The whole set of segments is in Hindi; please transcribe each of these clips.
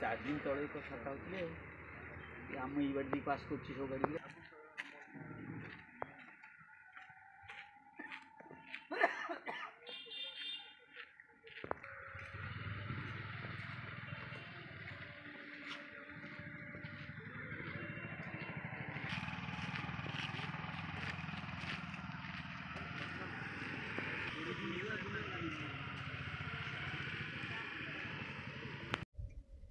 चार दिन तले कथा आम ये गाड़ी पास कर सब गाड़ी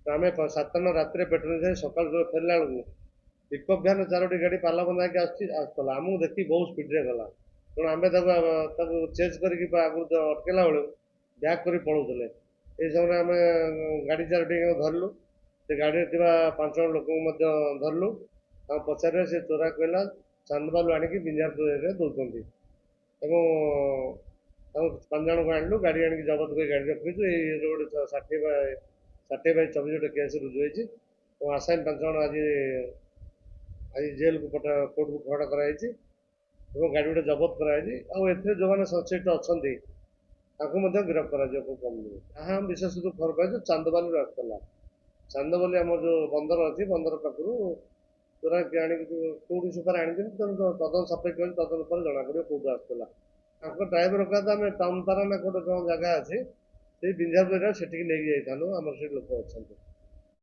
आम 7 रात पेट्रोल जाए सका फेरला बेलू पिकअप भ्यान 4टी गाड़ी पाला बंधा आसला आमको देखी बहुत स्पीड्रे गला तेणु आम चेज कर अटकेला बेलू ब्याक कर पलाऊले ये समय आम गाड़ी 4टी धरलु से गाड़ी 5 जन लोक धरलु पचारे से चोरा कहला चांदबालू आणिकी बिंजारपुर दौरान 5 जन को आणलु गाड़ी आनी जबत कर गाड़ी रखीचु ये गोटे 60/24 गोटे केस रुजु हो आसामी 5 जन आज आज जेल को कोर्ट को खड़ा कराई गाड़ी गोटे जबत कराई जो मैंने सस्पेक्ट अच्छा गिरफ्त कर विशेष खबर पाई चांदबाली आसला चांदबाली आम जो बंदर अच्छी बंदर पाखु चोरा कौटी सुपार आनी तदन सापेक्ष तदन पर जना पड़े कौटू आसला ड्राइवर कहता आम टाउन पारा ना कौटे कौन जगह अच्छी से बिंजारपुर से नहीं जाता आम से लोक अच्छा